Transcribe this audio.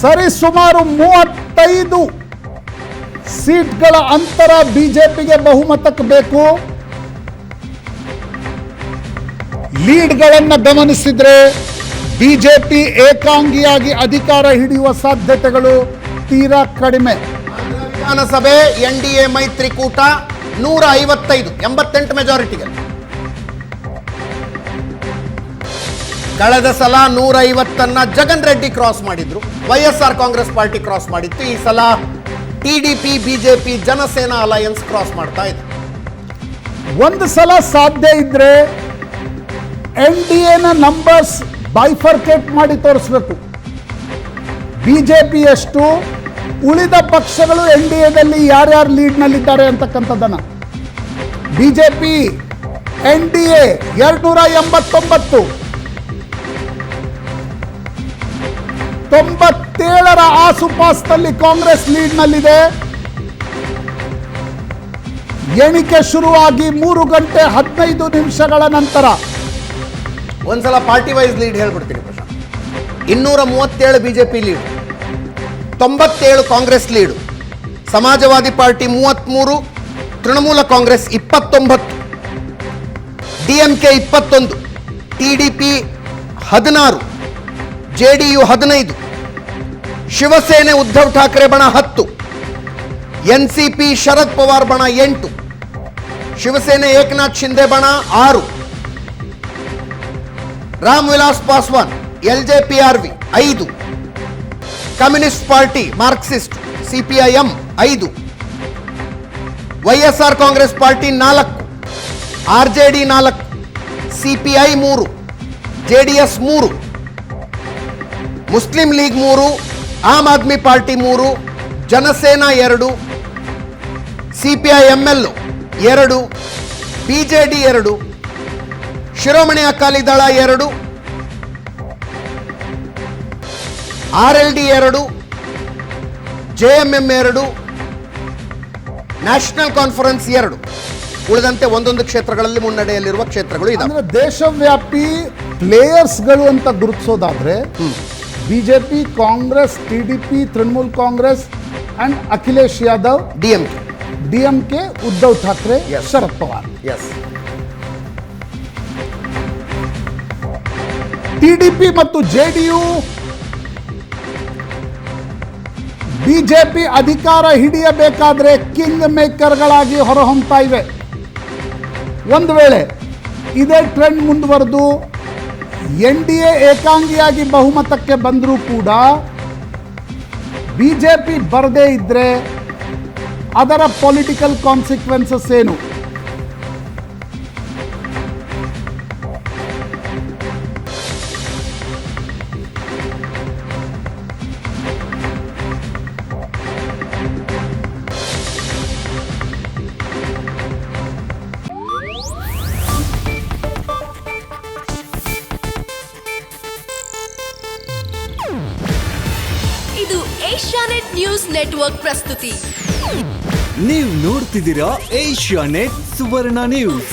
ಸರಿಸುಮಾರು 35 ಸೀಟ್ಗಳ ಅಂತರ ಬಿಜೆಪಿಗೆ ಬಹುಮತಕ್ಕೆ ಬೇಕು. ಲೀಡ್ಗಳನ್ನು ಗಮನಿಸಿದ್ರೆ ಬಿಜೆಪಿ ಏಕಾಂಗಿಯಾಗಿ ಅಧಿಕಾರ ಹಿಡಿಯುವ ಸಾಧ್ಯತೆಗಳು ತೀರಾ ಕಡಿಮೆ. ವಿಧಾನಸಭೆ ಎನ್ಡಿಎ ಮೈತ್ರಿಕೂಟ 155 88 ಮೆಜಾರಿಟಿಗೆ. ಕಳೆದ ಸಲ 150 ಜಗನ್ ರೆಡ್ಡಿ ಕ್ರಾಸ್ ಮಾಡಿದ್ರು, ವೈಎಸ್ಆರ್ ಕಾಂಗ್ರೆಸ್ ಪಾರ್ಟಿ ಕ್ರಾಸ್ ಮಾಡಿತ್ತು. ಈ ಸಲ TDP BJP Jana Sena alliance cross ಮಾಡ್ತಾ ಇದೆ. ಒಂದು ಸಲ ಸಾಧ್ಯ ಇದ್ರೆ ಎನ್ಡಿಎನ ನಂಬರ್ಸ್ ಬೈಫರ್ಕೇಟ್ ಮಾಡಿ ತೋರಿಸ್ಬೇಕು. ಬಿಜೆಪಿ ಎಷ್ಟು, ಉಳಿದ ಪಕ್ಷಗಳು ಎನ್ಡಿಎದಲ್ಲಿ ಯಾರ್ಯಾರು ಲೀಡ್ನಲ್ಲಿದ್ದಾರೆ ಅಂತಕ್ಕಂಥದ್ದನ್ನ. ಬಿಜೆಪಿ ಎನ್ಡಿಎ 289, 97ರ ಆಸುಪಾಸಿನಲ್ಲಿ ಕಾಂಗ್ರೆಸ್ ಲೀಡ್ನಲ್ಲಿದೆ. ಎಣಿಕೆ ಶುರುವಾಗಿ 3 ಗಂಟೆ 15 ನಿಮಿಷಗಳ ನಂತರ ಒಂದ್ಸಲ ಪಾರ್ಟಿ ವೈಸ್ ಲೀಡ್ ಹೇಳ್ಬಿಡ್ತೀನಿ Prashanth. 237 BJP lead, 97 Congress lead, Samajwadi party 33, Trinamool Congress 29, DMK 21, TDP 16, JDU 15, Shiv Sena Uddhav Thackeray ಬಣ 10, ಎನ್ಸಿಪಿ ಶರದ್ ಪವಾರ್ ಬಣ 8, ಶಿವಸೇನೆ ಏಕನಾಥ್ ಶಿಂದೆ ಬಣ 6, Ram Vilas Paswan LJPRV 5, communist party Marxist CPIM 5, YSR Congress party 4, RJD 4, CPI 3, JDS 3, Muslim League 3, Aam Aadmi party 3, Janasena 2, CPI ML 2, BJD 2, Shiromani Akali Dal 2, RLD 2, JMM 2, national conference 2. ಉಳಿದಂತೆ ಒಂದೊಂದು ಕ್ಷೇತ್ರಗಳಲ್ಲಿ ಮುನ್ನಡೆಯಲ್ಲಿರುವ ಕ್ಷೇತ್ರಗಳು ಇದಾವೆ. ದೇಶವ್ಯಾಪಿ ಪ್ಲೇಯರ್ಸ್ಗಳು ಅಂತ ಗುರುತಿಸೋದಾದ್ರೆ BJP, Congress, TDP, Trinamool Congress and Akhilesh Yadav, DMK, Uddhav Thackeray, Sharad Pawar. TDP ಮತ್ತು ಜೆಡಿಯು ಬಿಜೆಪಿ ಅಧಿಕಾರ ಹಿಡಿಯಬೇಕಾದ್ರೆ ಕಿಂಗ್ ಮೇಕರ್ಗಳಾಗಿ ಹೊರಹೊಮ್ಮತಾ ಇವೆ. ಒಂದು ವೇಳೆ ಇದೇ ಟ್ರೆಂಡ್ ಮುಂದುವರೆದು ಎನ್ಡಿಎ ಏಕಾಂಗಿಯಾಗಿ ಬಹುಮತಕ್ಕೆ ಬಂದರೂ ಕೂಡ ಬಿಜೆಪಿ ಬರದೇ ಇದ್ರೆ ಅದರ ಪೊಲಿಟಿಕಲ್ ಕಾನ್ಸಿಕ್ವೆನ್ಸಸ್ ಏನು? ಇದು ಏಷ್ಯಾನೆಟ್ ನ್ಯೂಸ್ ನೆಟ್ವರ್ಕ್ ಪ್ರಸ್ತುತಿ. ನೀವು ನೋಡ್ತಿದ್ದೀರಾ ಏಷ್ಯಾನೆಟ್ ಸುವರ್ಣ ನ್ಯೂಸ್.